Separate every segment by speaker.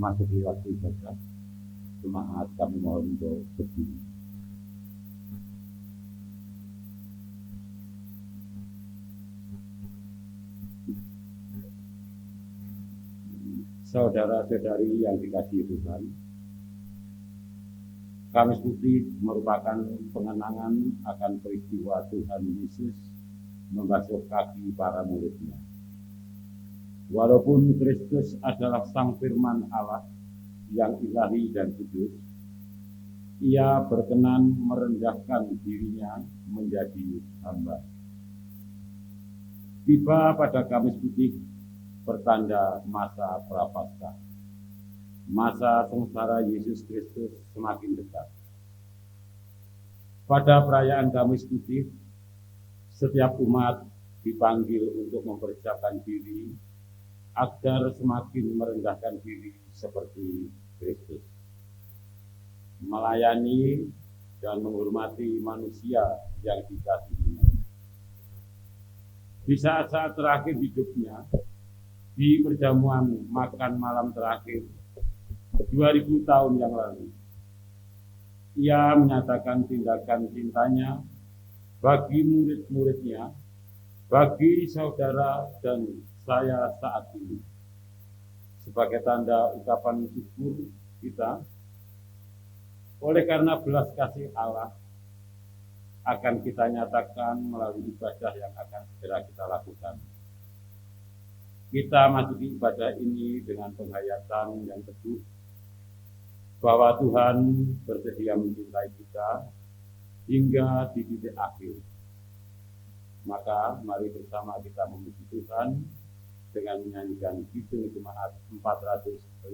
Speaker 1: memasuki waktu ibadah, jemaat kami mohon untuk berdiri. Saudara-saudari yang dikasihi Tuhan, Kamis Putih merupakan pengenangan akan peristiwa Tuhan Yesus membasuh kaki para muridnya. Walaupun Kristus adalah Sang Firman Allah yang ilahi dan kudus, Ia berkenan merendahkan dirinya menjadi hamba. Tiba pada Kamis Putih pertanda masa Prapaskah. Masa sengsara Yesus Kristus semakin dekat. Pada perayaan Kamis Putih, setiap umat dipanggil untuk mempersiapkan diri agar semakin merendahkan diri seperti Kristus, melayani dan menghormati manusia yang dikasihinya. Di saat-saat terakhir hidupnya, di perjamuan makan malam terakhir 2000 tahun yang lalu, Ia menyatakan tindakan cintanya bagi murid-muridnya, bagi saudara dan saya saat ini. Sebagai tanda ucapan syukur kita, oleh karena belas kasih Allah, akan kita nyatakan melalui ibadah yang akan segera kita lakukan. Kita masuki ibadah ini dengan penghayatan yang teguh bahwa Tuhan bersedia mencintai kita hingga di titik akhir. Maka mari bersama kita memuji Tuhan dengan menyanyikan Kidung Jemaat 454,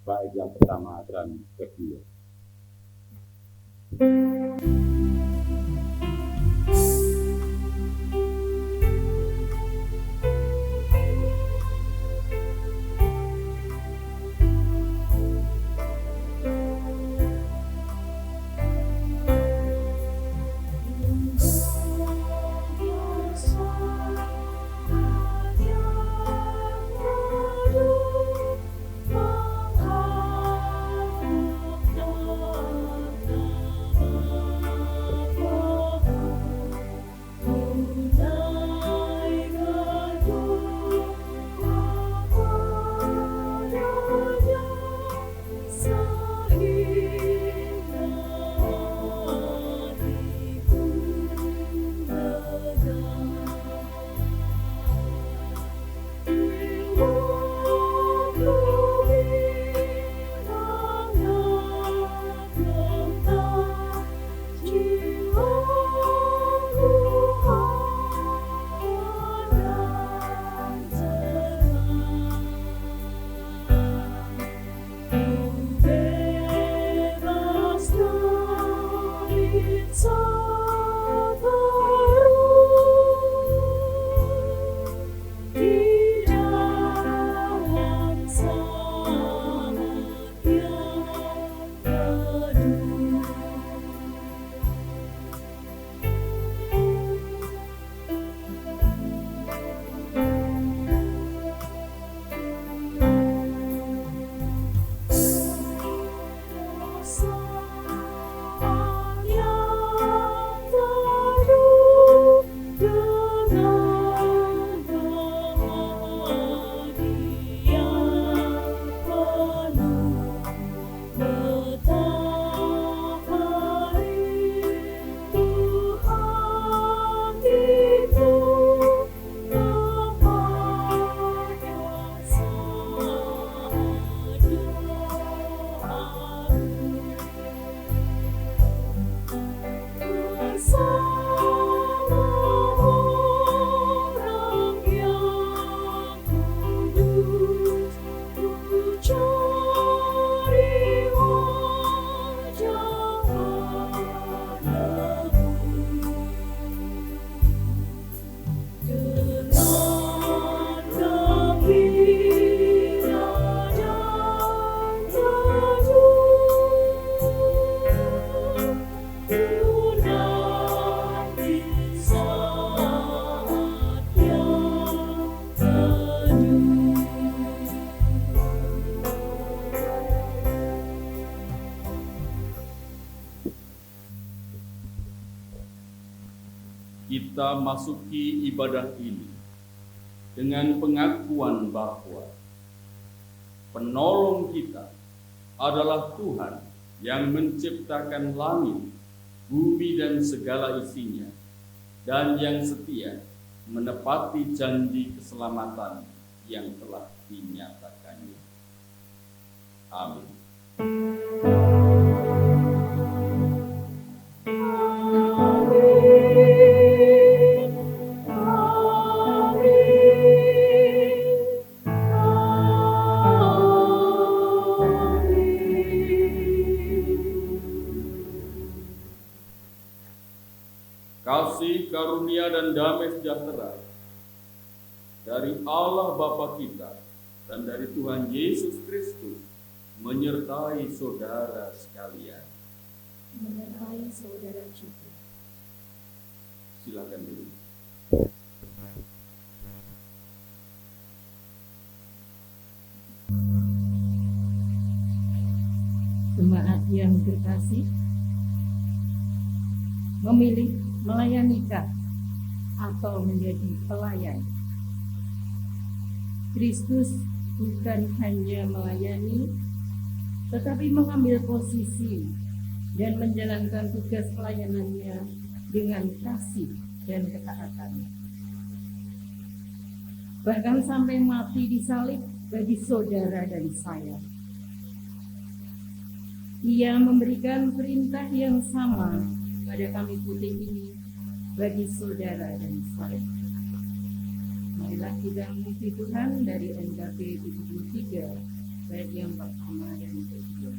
Speaker 1: bait yang pertama dan kedua.
Speaker 2: Tuna
Speaker 1: kita masuki ibadah ini dengan pengakuan bahwa penolong kita adalah Tuhan yang menciptakan langit, bumi dan segala isinya, dan yang setia menepati janji keselamatan yang telah dinyatakannya. Amin. Kasih, karunia, dan damai sejahtera dari Allah Bapa kita dan dari Tuhan Yesus Kristus menyertai saudara sekalian.
Speaker 2: Menyertai saudara juga.
Speaker 1: Silakan dulu.
Speaker 2: Jemaat yang terkasih, memilih melayanikah atau menjadi pelayan? Kristus bukan hanya melayani, tetapi mengambil posisi dan menjalankan tugas pelayanannya dengan kasih dan ketaatan. Bahkan sampai mati di salib bagi saudara dan saya. Ia memberikan perintah yang sama pada kami putih ini bagi saudara dan saya. Marilah kita memuji Tuhan dari NKB 73, bait yang pertama dan kedua.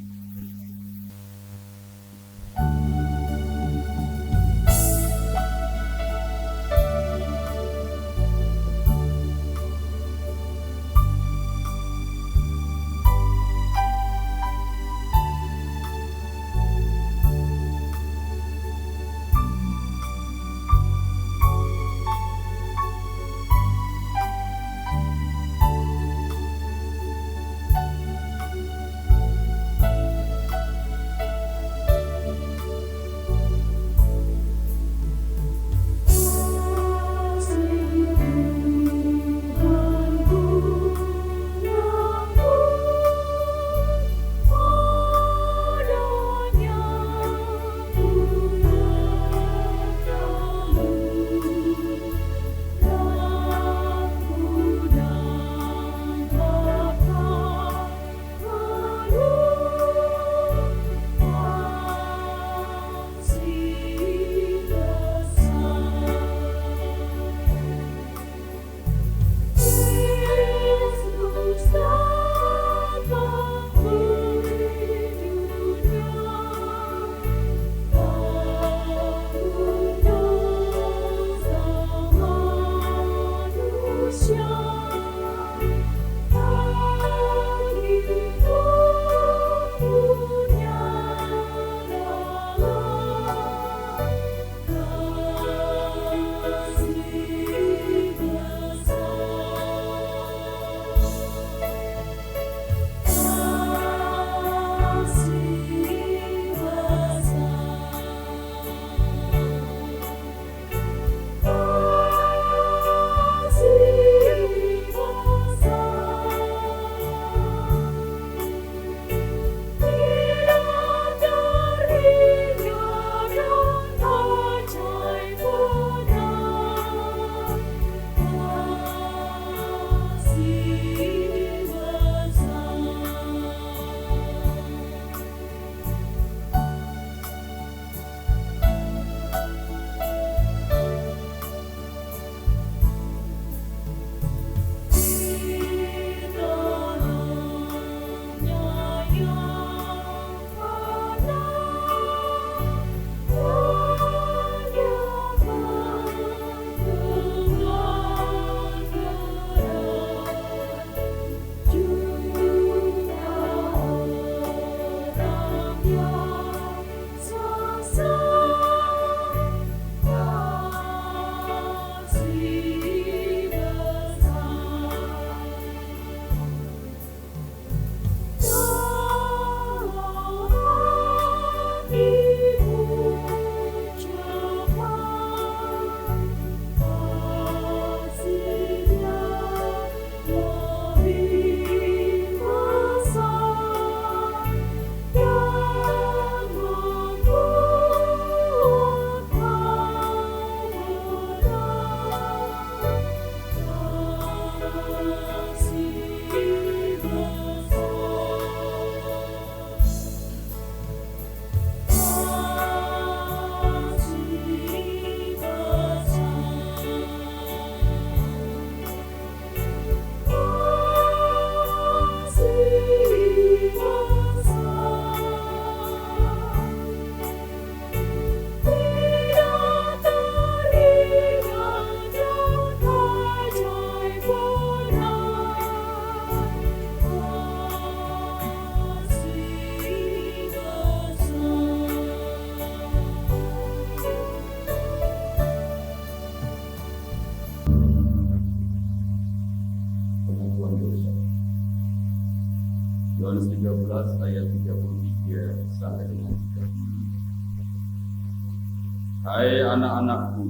Speaker 3: Yohanes 13 ayat 33 sampai dengan 35. Hai anak-anakku,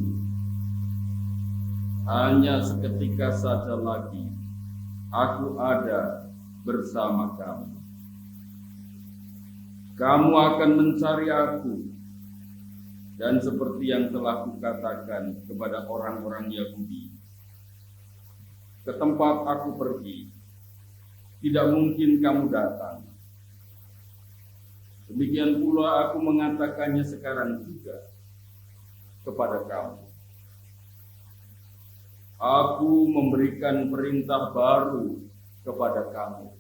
Speaker 3: hanya seketika saja lagi aku ada bersama kamu. Kamu akan mencari aku, dan seperti yang telah kukatakan kepada orang-orang Yahudi, ke tempat aku pergi, tidak mungkin kamu datang. Demikian pula aku mengatakannya sekarang juga kepada kamu. Aku memberikan perintah baru kepada kamu,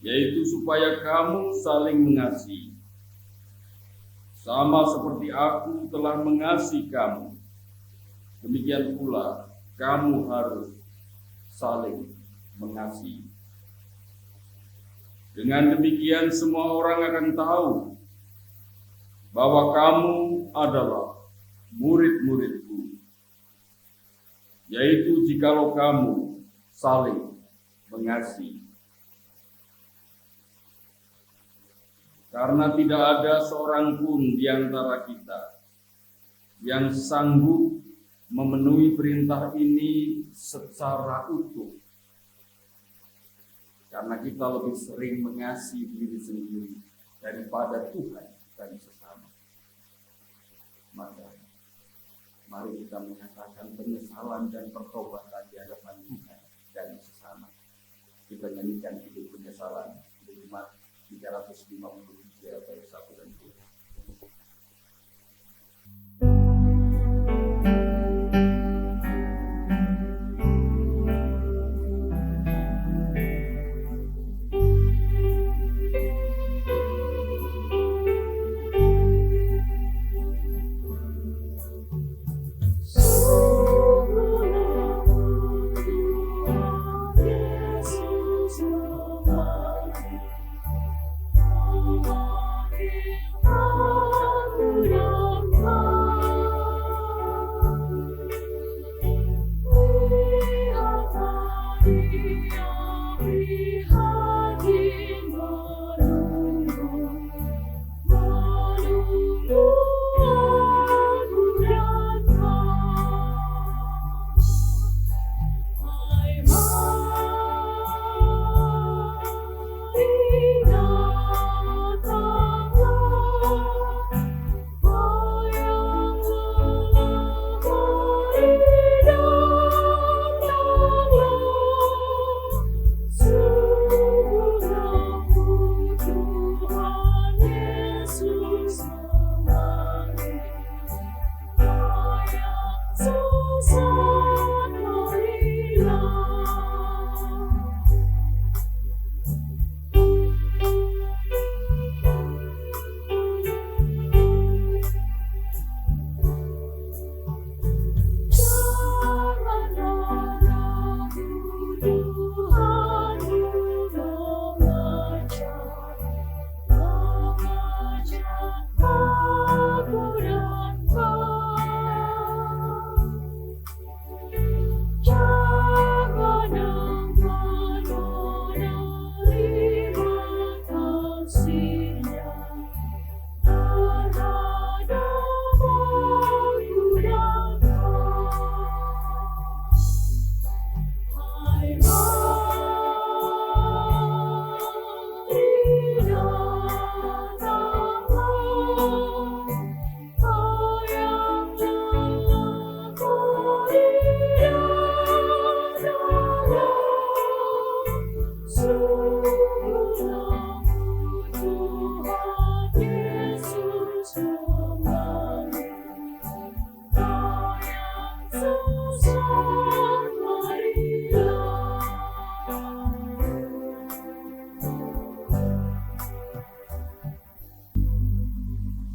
Speaker 3: yaitu supaya kamu saling mengasihi. Sama seperti aku telah mengasihi kamu, demikian pula kamu harus saling mengasihi. Dengan demikian semua orang akan tahu bahwa kamu adalah murid-muridku, yaitu jikalau kamu saling mengasihi. Karena tidak ada seorang pun di antara kita yang sanggup memenuhi perintah ini secara utuh, karena kita lebih sering mengasihi diri sendiri daripada Tuhan dan sesama. Maka mari kita menyatakan penyesalan dan pertobatan di hadapan Tuhan dan sesama. Kita nyanyikan hidup penyesalan di Jumat 353 ayat 1 dan 2.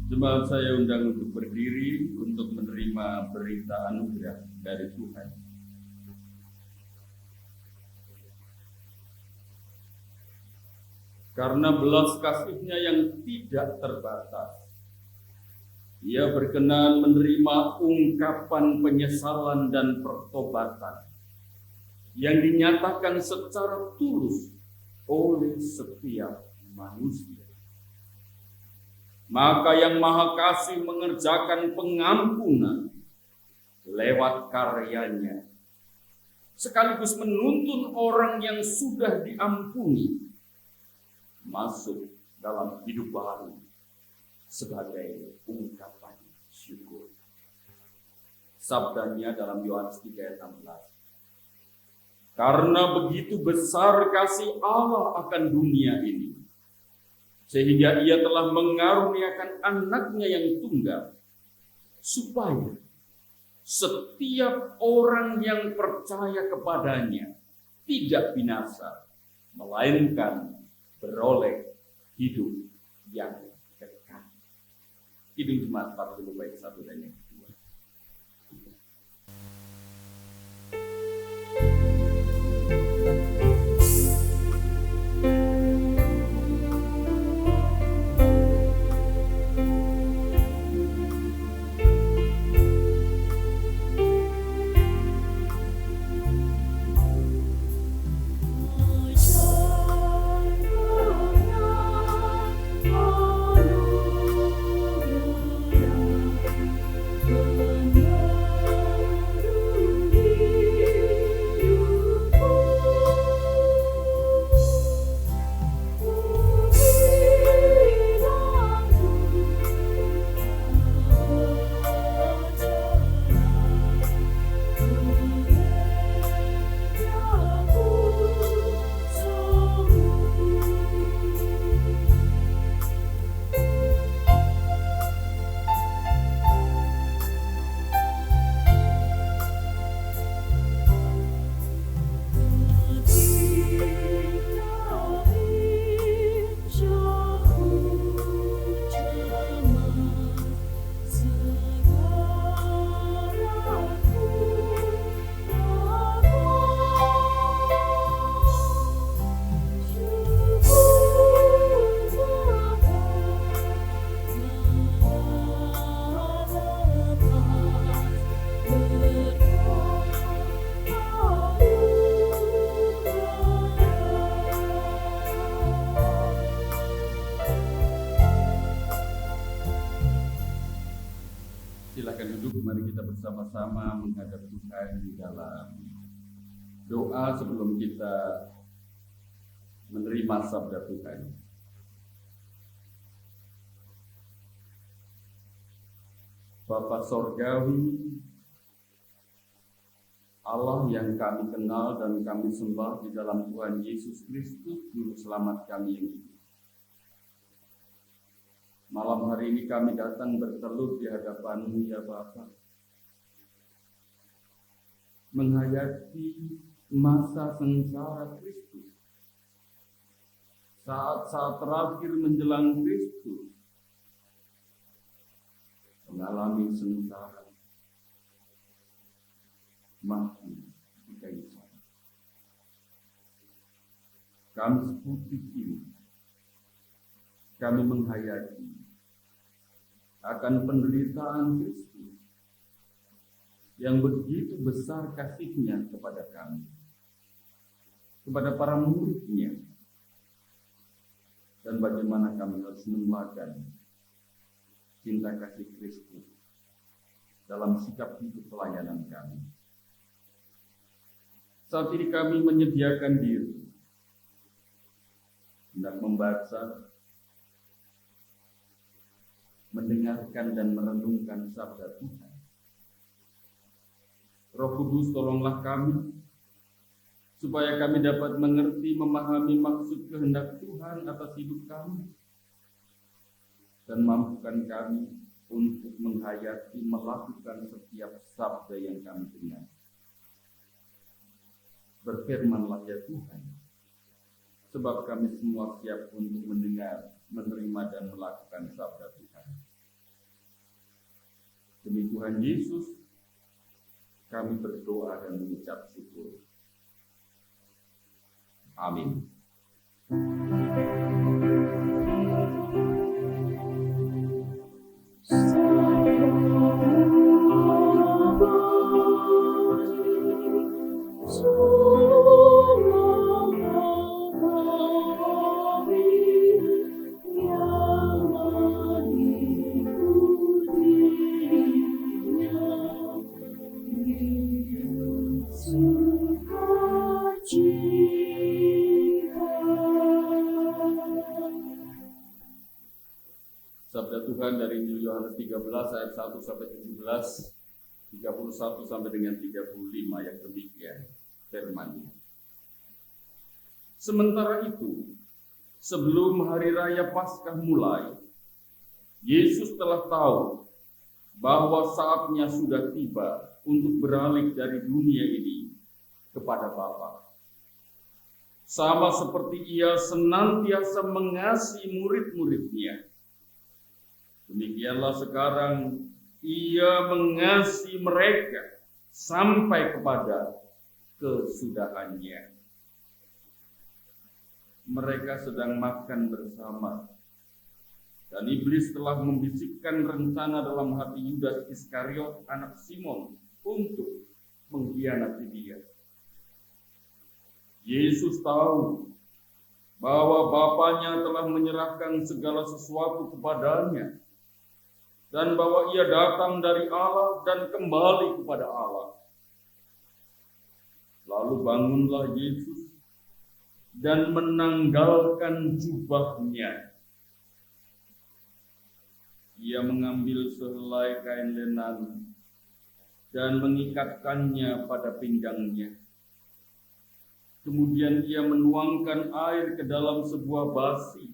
Speaker 3: Jemaat saya undang untuk berdiri untuk menerima berita anugerah dari Tuhan. Karena belas kasih-Nya yang tidak terbatas, Ia berkenan menerima ungkapan penyesalan dan pertobatan yang dinyatakan secara tulus oleh setiap manusia. Maka yang Maha Kasih mengerjakan pengampunan lewat karyanya, sekaligus menuntun orang yang sudah diampuni masuk dalam hidup baru sebagai ungkapan syukur. Sabdanya dalam Yohanes 3 ayat 16. Karena begitu besar kasih Allah akan dunia ini, sehingga ia telah mengaruniakan anaknya yang tunggal, supaya setiap orang yang percaya kepadanya tidak binasa, melainkan beroleh hidup yang kekal. Kidung Jemaat 40 bait 1 dan yang kedua. Silakan duduk, mari kita bersama-sama menghadap Tuhan di dalam doa sebelum kita menerima sabda Tuhan. Bapa Sorgawi, Allah yang kami kenal dan kami sembah di dalam Tuhan Yesus Kristus, Juru Selamat kami yang hidup. Malam hari ini kami datang bertelut di hadapan-Mu ya Bapa, menghayati masa sengsara Kristus, saat-saat terakhir menjelang Kristus, mengalami sengsara, mati di kayu salib. Kamis putih ini, kami menghayati akan penderitaan Kristus yang begitu besar kasih-Nya kepada kami, kepada para murid-Nya, dan bagaimana kami harus meneladan cinta kasih Kristus dalam sikap hidup pelayanan kami. Saat ini kami menyediakan diri hendak membaca, mendengarkan dan merenungkan sabda Tuhan. Roh Kudus, tolonglah kami supaya kami dapat mengerti, memahami maksud kehendak Tuhan atas hidup kami, dan mampukan kami untuk menghayati, melakukan setiap sabda yang kami dengar. Berfirmanlah ya Tuhan, sebab kami semua siap untuk mendengar, menerima dan melakukan sabda Tuhan. Demi Tuhan Yesus, kami berdoa dan mengucap syukur. Amin. 13 ayat 1 sampai 17, 31 sampai dengan 35 yang demikian firman-Nya. Sementara itu, sebelum hari raya Paskah mulai, Yesus telah tahu bahwa saatnya sudah tiba untuk beralih dari dunia ini kepada Bapa. Sama seperti Ia senantiasa mengasihi murid-murid-Nya, demikianlah sekarang Ia mengasihi mereka sampai kepada kesudahannya. Mereka sedang makan bersama, dan iblis telah membisikkan rencana dalam hati Yudas Iskariot, anak Simon, untuk mengkhianati Dia. Yesus tahu bahwa Bapanya telah menyerahkan segala sesuatu kepadanya, dan bahwa Ia datang dari Allah dan kembali kepada Allah. Lalu bangunlah Yesus dan menanggalkan jubahnya. Ia mengambil sehelai kain lenan dan mengikatkannya pada pinggangnya. Kemudian Ia menuangkan air ke dalam sebuah basi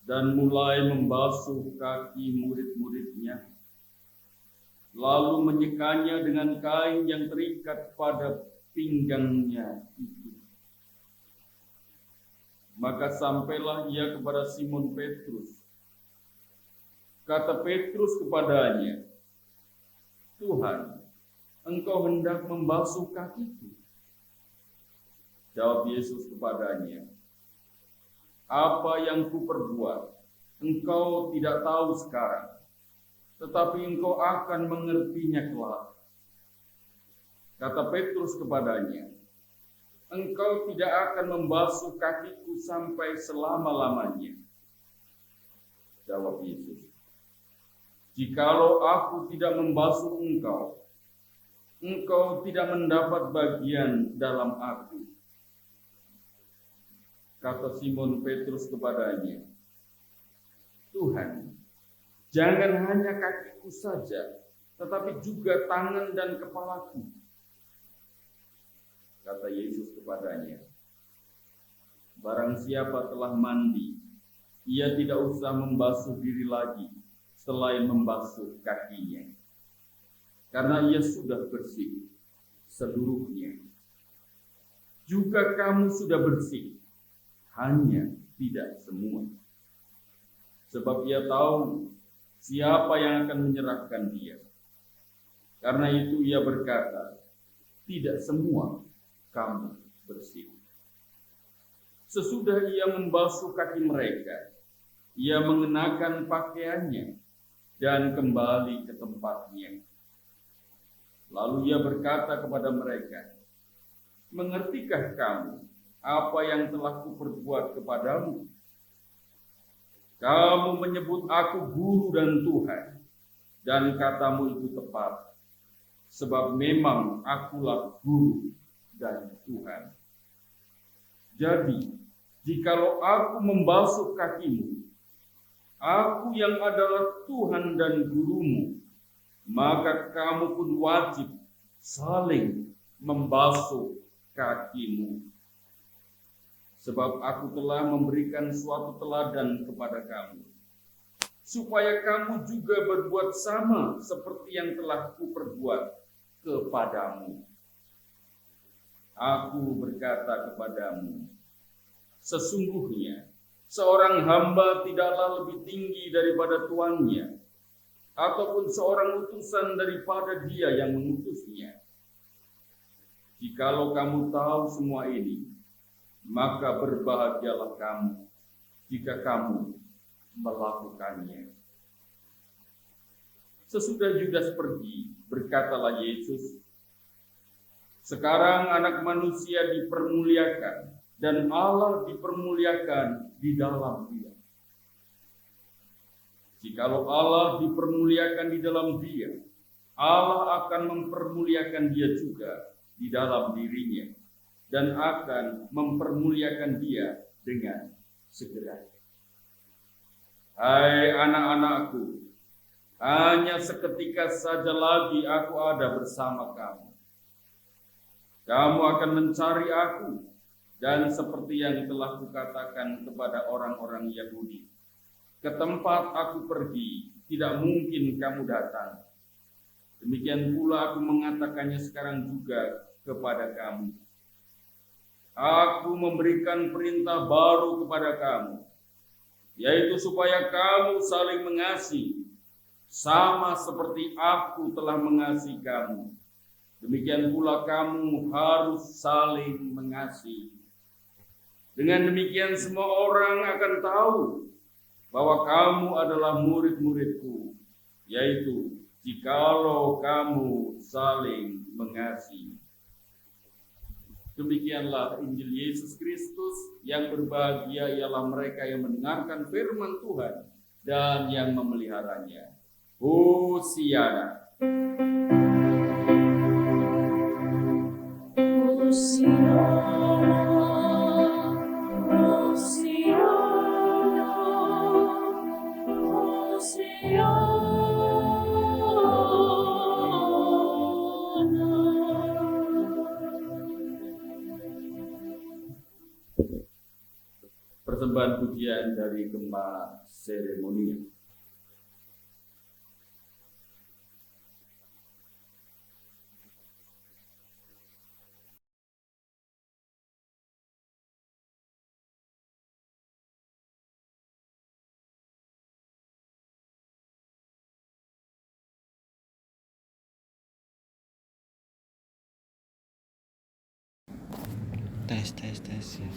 Speaker 3: dan mulai membasuh kaki murid-murid-Nya, lalu menyekanya dengan kain yang terikat pada pinggangnya itu. Maka sampailah Ia kepada Simon Petrus. Kata Petrus kepadanya, "Tuhan, Engkau hendak membasuh kakiku?" Jawab Yesus kepadanya, "Apa yang kuperbuat, engkau tidak tahu sekarang, tetapi engkau akan mengertinya kelak." Kata Petrus kepadanya, "Engkau tidak akan membasuh kakiku sampai selama-lamanya." Jawab Yesus, "Jikalau aku tidak membasuh engkau, engkau tidak mendapat bagian dalam aku." Kata Simon Petrus kepadanya, "Tuhan, jangan hanya kakiku saja, tetapi juga tangan dan kepalaku." Kata Yesus kepadanya, "Barang siapa telah mandi, ia tidak usah membasuh diri lagi selain membasuh kakinya, karena ia sudah bersih seluruhnya. Juga kamu sudah bersih, hanya tidak semua." Sebab Ia tahu siapa yang akan menyerahkan Dia. Karena itu Ia berkata, "Tidak semua kamu bersih." Sesudah Ia membasuh kaki mereka, Ia mengenakan pakaiannya dan kembali ke tempatnya. Lalu Ia berkata kepada mereka, "Mengertikah kamu apa yang telah kuperbuat kepadamu? Kamu menyebut aku guru dan Tuhan, dan katamu itu tepat, sebab memang akulah guru dan Tuhan. Jadi, jikalau aku membasuh kakimu, aku yang adalah Tuhan dan gurumu, maka kamu pun wajib saling membasuh kakimu. Sebab aku telah memberikan suatu teladan kepada kamu, supaya kamu juga berbuat sama seperti yang telah kuperbuat kepadamu. Aku berkata kepadamu, sesungguhnya seorang hamba tidaklah lebih tinggi daripada tuannya, ataupun seorang utusan daripada dia yang mengutusnya. Jikalau kamu tahu semua ini, maka berbahagialah kamu jika kamu melakukannya." Sesudah Yudas pergi, berkatalah Yesus, "Sekarang Anak Manusia dipermuliakan dan Allah dipermuliakan di dalam Dia. Jikalau Allah dipermuliakan di dalam Dia, Allah akan mempermuliakan Dia juga di dalam dirinya, dan akan mempermuliakan Dia dengan segera. Hai anak-anakku, Hanya seketika saja lagi aku ada bersama kamu. Kamu akan mencari aku, dan seperti yang telah kukatakan kepada orang-orang Yahudi, ke tempat aku pergi, tidak mungkin kamu datang. Demikian pula aku mengatakannya sekarang juga kepada kamu. Aku memberikan perintah baru kepada kamu, yaitu supaya kamu saling mengasihi, sama seperti aku telah mengasihi kamu. Demikian pula kamu harus saling mengasihi. Dengan demikian semua orang akan tahu bahwa kamu adalah murid-muridku, yaitu jikalau kamu saling mengasihi. Demikianlah Injil Yesus Kristus. Yang berbahagia ialah mereka yang mendengarkan firman Tuhan dan yang memeliharanya. Hosiana. Persembahan pujian dari Gema Seremonia.
Speaker 4: Tes ya.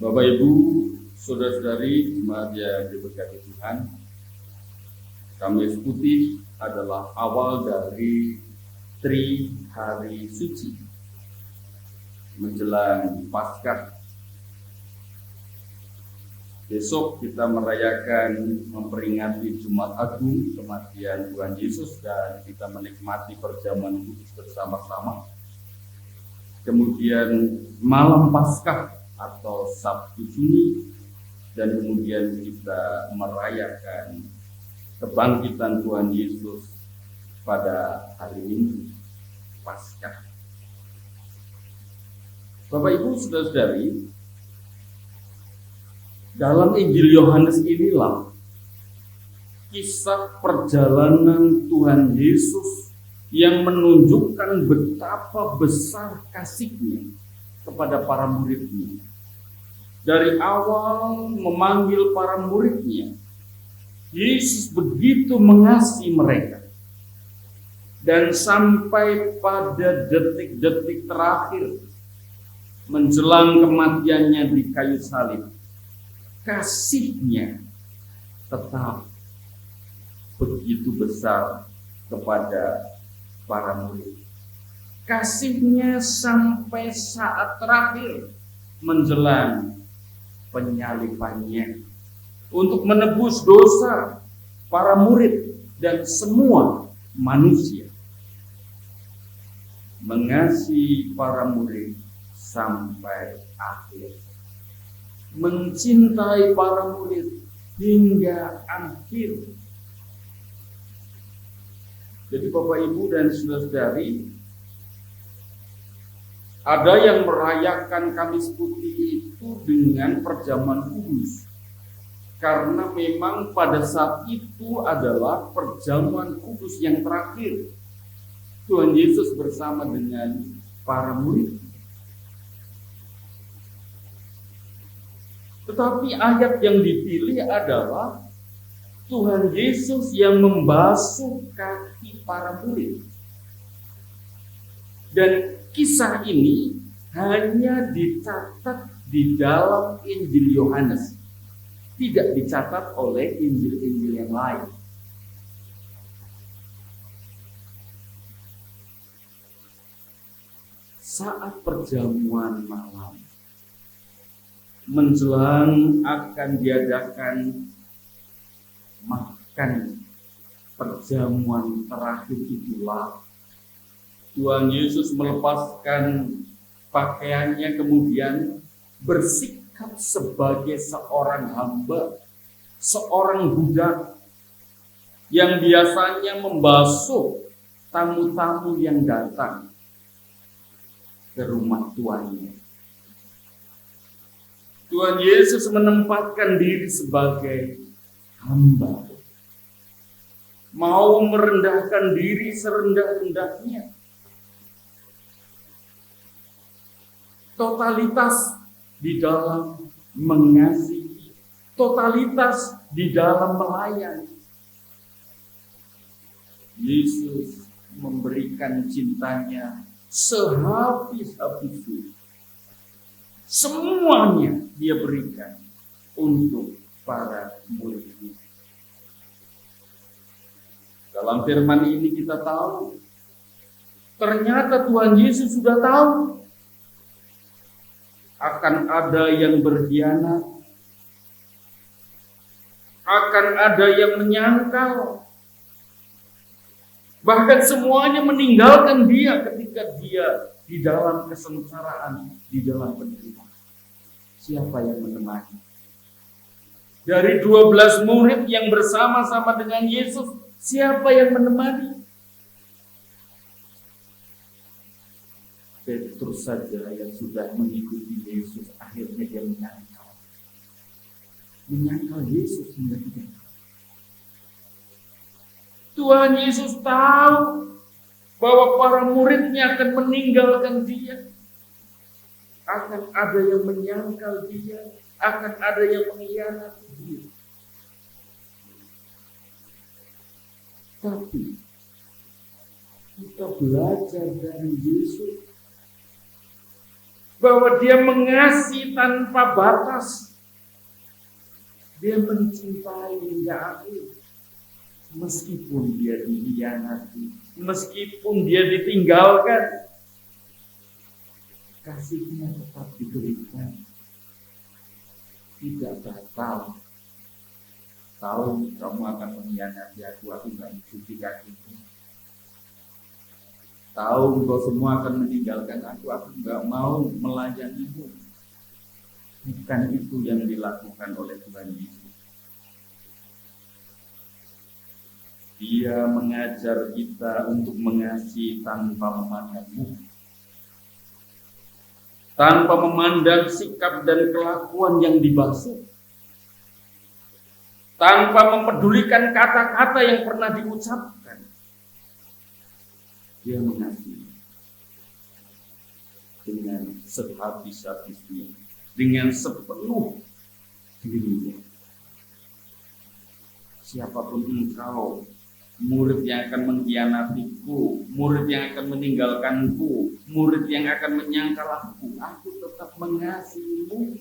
Speaker 3: Bapak Ibu, saudara-saudari jemaat yang diberkati Tuhan, Kamis Putih adalah awal dari Tri Hari Suci menjelang Paskah. Besok kita merayakan, memperingati Jumat Agung kematian Tuhan Yesus dan kita menikmati perjamuan kudus bersama-sama. Kemudian malam Paskah atau Sabtu Sunyi, dan kemudian kita merayakan kebangkitan Tuhan Yesus pada hari Minggu Paskah. Bapak Ibu saudara-saudari, dalam Injil Yohanes inilah kisah perjalanan Tuhan Yesus yang menunjukkan betapa besar kasih-Nya kepada para murid-Nya. Dari awal memanggil para murid-Nya, Yesus begitu mengasihi mereka. Dan sampai pada detik-detik terakhir menjelang kematiannya di kayu salib, kasih-Nya tetap begitu besar kepada para murid. Kasih-Nya sampai saat terakhir menjelang penyalibannya untuk menebus dosa para murid dan semua manusia. Mengasihi para murid sampai akhir, mencintai para murid hingga akhir. Jadi Bapak Ibu dan saudara-saudari, ada yang merayakan Kamis Putih itu dengan perjamuan kudus, karena memang pada saat itu adalah perjamuan kudus yang terakhir Tuhan Yesus bersama dengan para murid. Tetapi ayat yang dipilih adalah Tuhan Yesus yang membasuh kaki para murid. Dan kisah ini hanya dicatat di dalam Injil Yohanes, tidak dicatat oleh Injil-Injil yang lain. Saat perjamuan malam menjelang akan diadakan makan perjamuan terakhir itulah Tuhan Yesus melepaskan pakaiannya, kemudian bersikap sebagai seorang hamba, seorang budak yang biasanya membasuh tamu-tamu yang datang ke rumah tuannya. Tuhan Yesus menempatkan diri sebagai hamba, mau merendahkan diri serendah-rendahnya. Totalitas di dalam mengasihi, totalitas di dalam melayani. Yesus memberikan cintanya sehabis-habisnya. Semuanya Dia berikan untuk para murid-Nya. Dalam firman ini kita tahu, ternyata Tuhan Yesus sudah tahu akan ada yang berkhianat, akan ada yang menyangkal, bahkan semuanya meninggalkan Dia ketika Dia di dalam kesengsaraan, di dalam penderitaan. Siapa yang menemani? Dari 12 murid yang bersama-sama dengan Yesus, siapa yang menemani? Petrus saja yang sudah mengikuti Yesus, akhirnya dia menyangkal Yesus hingga 3 kali. Tuhan Yesus tahu bahwa para muridnya akan meninggalkan Dia, akan ada yang menyangkal Dia, akan ada yang mengkhianati Dia. Tapi kita belajar dari Yesus bahwa Dia mengasihi tanpa batas. Dia mencintai hingga akhir. Meskipun dia dikhianati, meskipun dia ditinggalkan, kasih-Nya tetap diberikan. Tidak batal. Tahu kamu akan mengkhianati aku nggak mencuci kakimu. Tahu engkau semua akan meninggalkan aku nggak mau melayanimu. Bukan itu yang dilakukan oleh Tuhan Yesus. Dia mengajar kita untuk mengasihi tanpa memandang muka, tanpa memandang sikap dan kelakuan yang dibasuh, tanpa mempedulikan kata-kata yang pernah diucapkan. Dia mengasihi dengan sehabis-habisnya, dengan sepenuh dirinya. Siapapun engkau, murid yang akan mengkhianatiku, murid yang akan meninggalkanku, murid yang akan menyangkal aku tetap mengasihimu.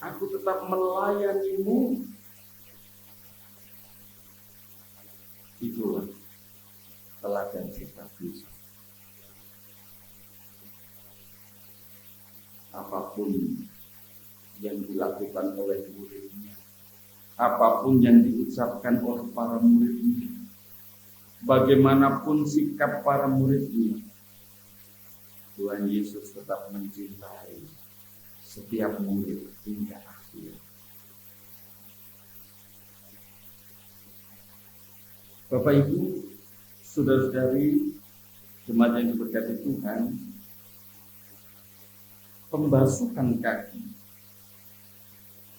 Speaker 3: Aku tetap melayanimu. Itulah teladan kita Kristus. Apapun yang dilakukan oleh muridnya, apapun yang diucapkan oleh para muridnya, bagaimanapun sikap para muridnya, Tuhan Yesus tetap mencintai setiap murid hingga akhir. Bapak Ibu, saudara-saudari, jemaat yang diberkati Tuhan, pembasuhan kaki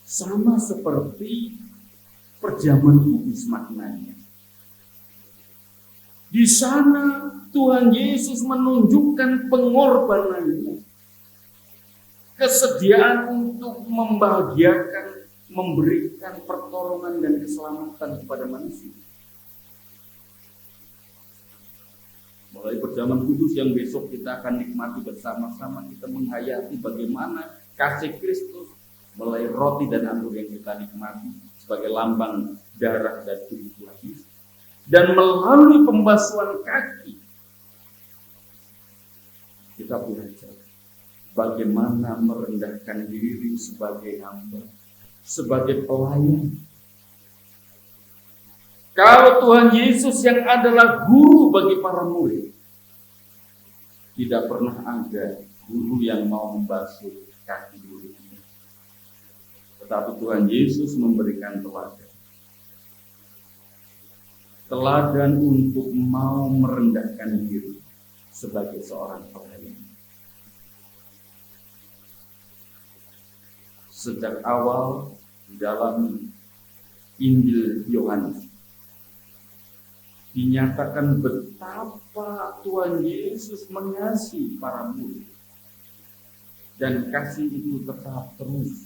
Speaker 3: sama seperti perjamuan kudus maknanya. Di sana Tuhan Yesus menunjukkan pengorbanannya, kesediaan untuk membahagiakan, memberikan pertolongan dan keselamatan kepada manusia. Mulai perjamuan kudus yang besok kita akan nikmati bersama-sama, kita menghayati bagaimana kasih Kristus, mulai roti dan anggur yang kita nikmati sebagai lambang darah dan tubuh Tuhan Yesus. Dan melalui pembasuhan kaki, kita belajar bagaimana merendahkan diri sebagai hamba, sebagai pelayan. Kalau Tuhan Yesus yang adalah guru bagi para murid, tidak pernah ada guru yang mau membasuh kaki muridnya. Tetapi Tuhan Yesus memberikan teladan. Teladan untuk mau merendahkan diri sebagai seorang pelayan. Sejak awal dalam Injil Yohanes dinyatakan betapa Tuhan Yesus mengasihi para murid, dan kasih itu tetap terus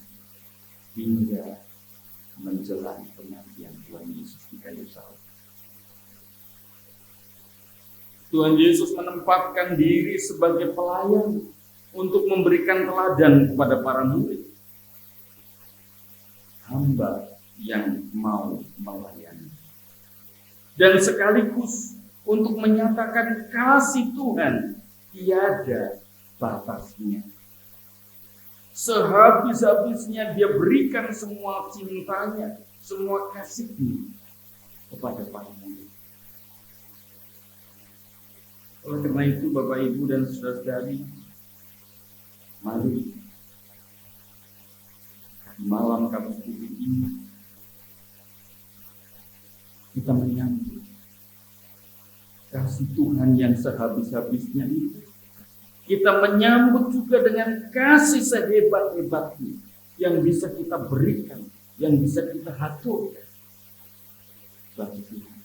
Speaker 3: hingga menjelang kematian Tuhan Yesus di kayu salib. Tuhan Yesus menempatkan diri sebagai pelayan untuk memberikan teladan kepada para murid, hamba yang mau melayani. Dan sekaligus untuk menyatakan kasih Tuhan tiada batasnya. Sehabis-habisnya Dia berikan semua cintanya, semua kasihnya kepada para murid. Oleh karena itu, Bapak, Ibu, dan saudara-saudari, mari di malam Kamis Putih ini kita menyambut kasih Tuhan yang sehabis-habisnya itu. Kita menyambut juga dengan kasih sehebat-hebatnya yang bisa kita berikan, yang bisa kita haturkan bagi Tuhan.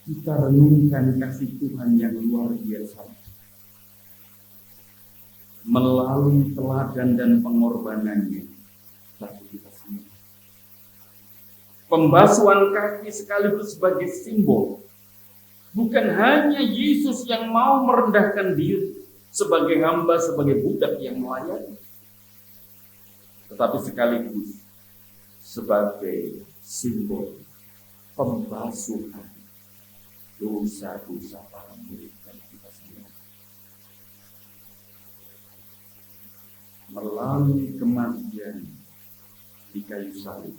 Speaker 3: Kita renungkan kasih Tuhan yang luar biasa melalui teladan dan pengorbanannya bagi kita semua. Pembasuhan kaki sekaligus sebagai simbol bukan hanya Yesus yang mau merendahkan diri sebagai hamba, sebagai budak yang melayani, tetapi sekaligus sebagai simbol pembasuhan dosa-dosa para murid dan kita semua. Melalui kematian di kayu salib,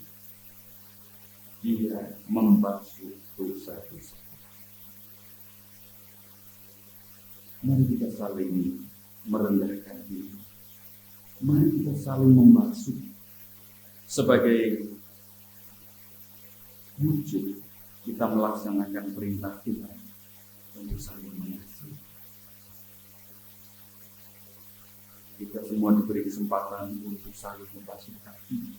Speaker 3: Dia membasuh dosa-dosa. Mari kita saling merendahkan diri. Mari kita saling membasuh sebagai wujud kita melaksanakan perintah Tuhan untuk saling mengasihi. Kita semua diberi kesempatan untuk saling membasuh kaki.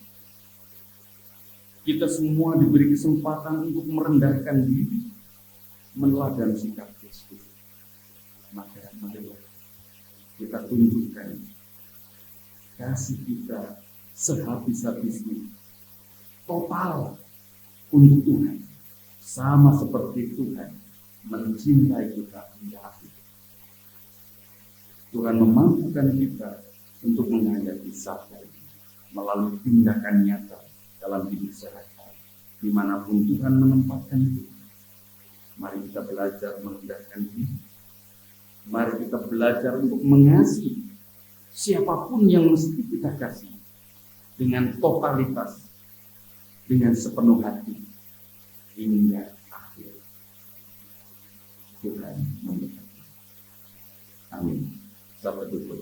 Speaker 3: Kita semua diberi kesempatan untuk merendahkan diri, meneladani sikap Kristus. Maka marilah kita tunjukkan kasih kita sehabis-habisnya, total untuk Tuhan, sama seperti Tuhan mencintai kita hingga akhir. Tuhan memampukan kita untuk menghadapi sabda melalui tindakan nyata dalam hidup sehari-hari, dimanapun Tuhan menempatkan kita. Mari kita belajar merendahkan diri. Mari kita belajar untuk mengasihi siapapun yang mesti kita kasih dengan totalitas, dengan sepenuh hati hingga akhir. Tuhan memberkati. Amin. Sampai jumpa.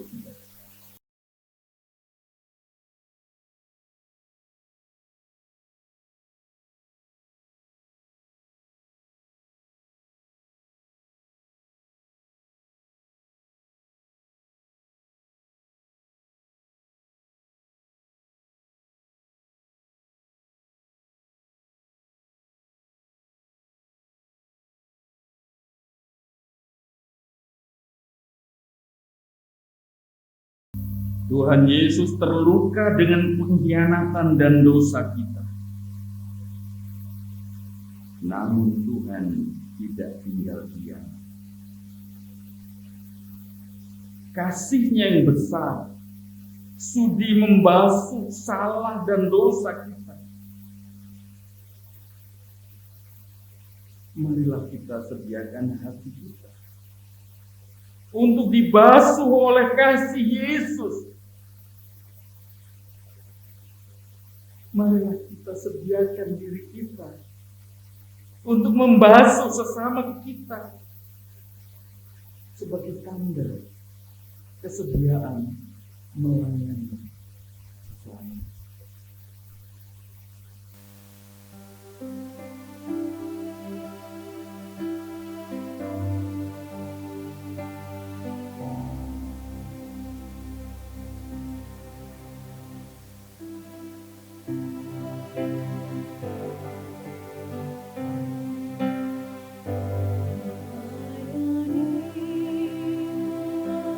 Speaker 3: Tuhan Yesus terluka dengan pengkhianatan dan dosa kita. Namun Tuhan tidak tinggal diam. Kasih-Nya yang besar sudi membasuh salah dan dosa kita. Marilah kita sediakan hati kita untuk dibasuh oleh kasih Yesus. Marilah kita sediakan diri kita untuk membasuh sesama kita sebagai tanda kesediaan melayani sesama.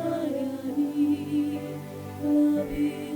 Speaker 4: Layani lebih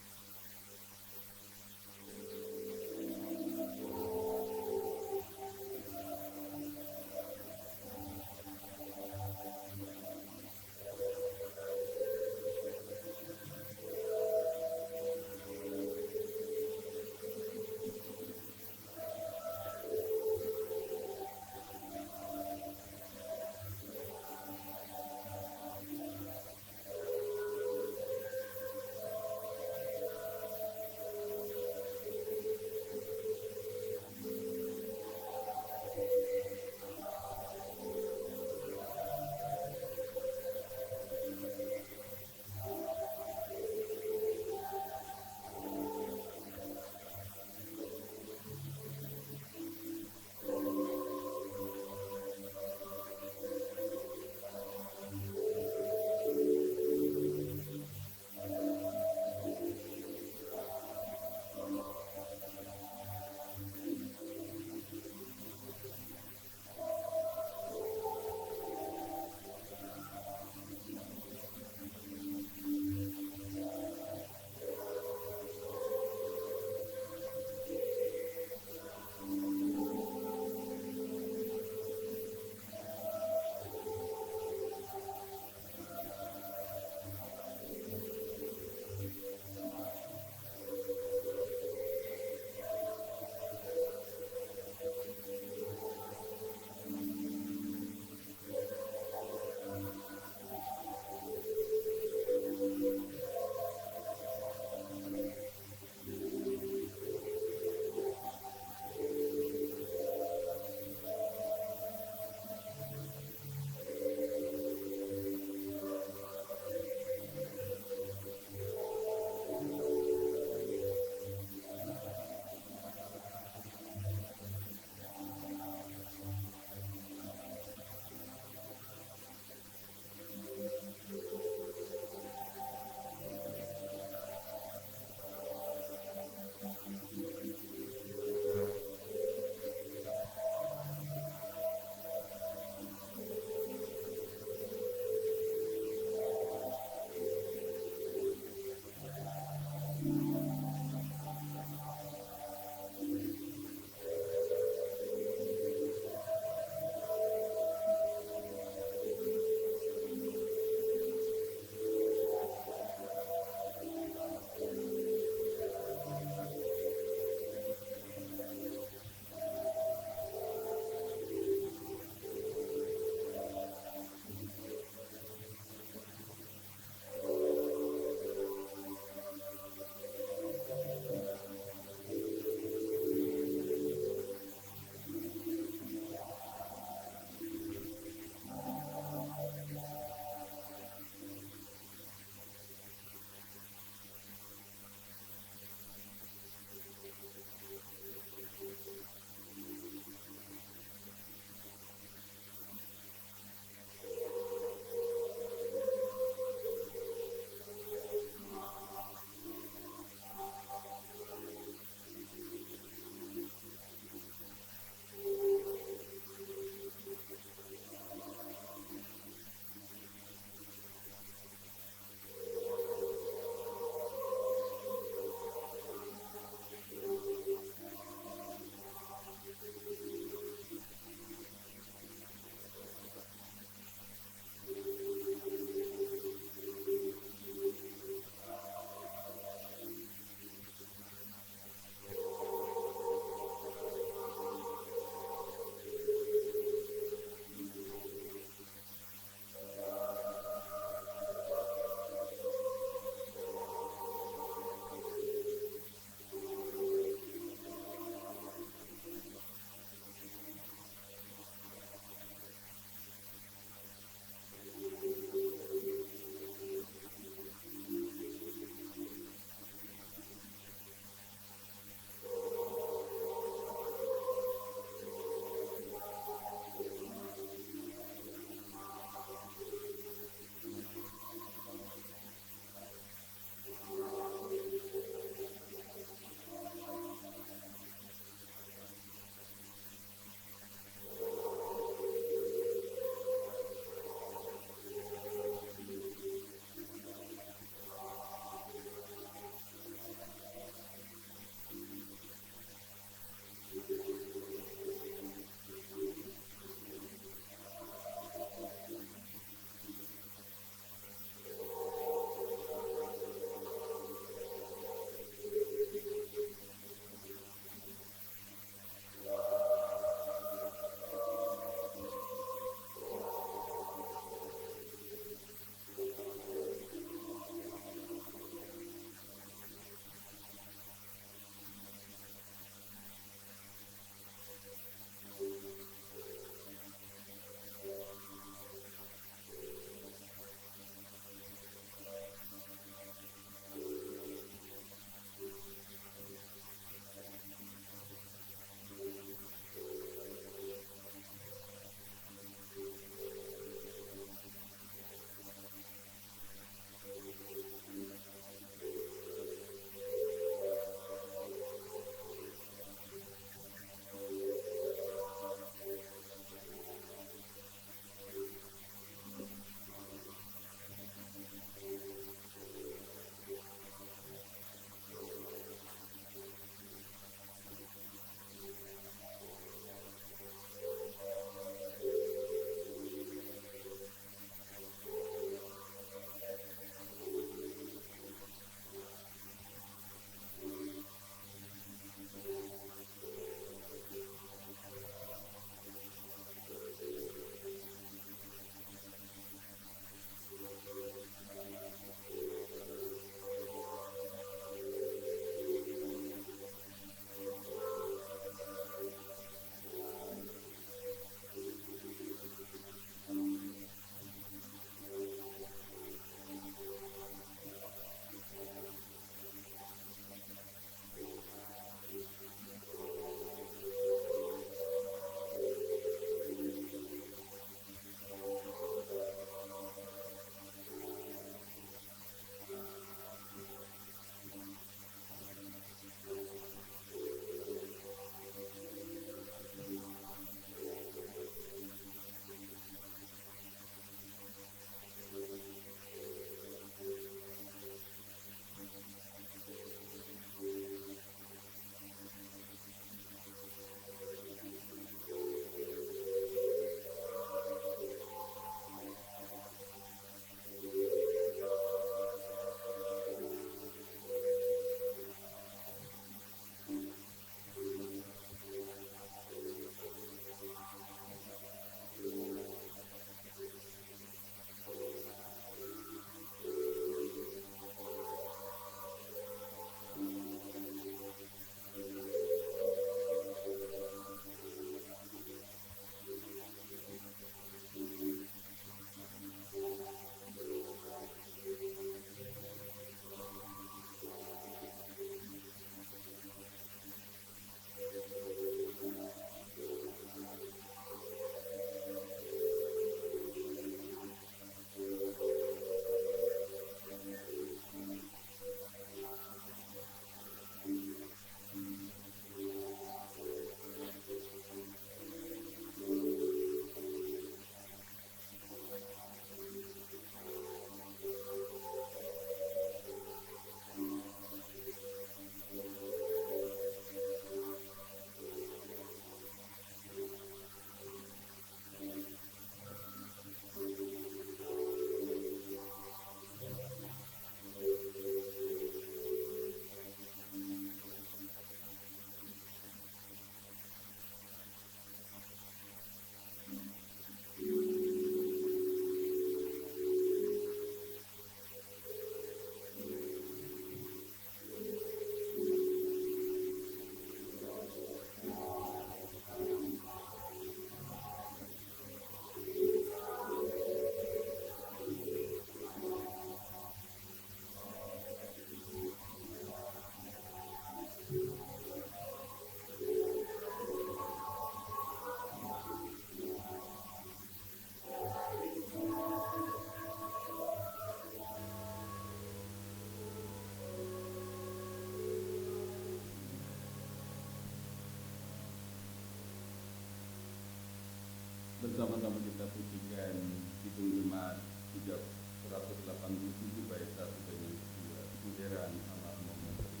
Speaker 3: bersama-sama kita pujikan Kidung Jemaat 187 bait 1 dan yang kedua, Buderan Allah Memberi.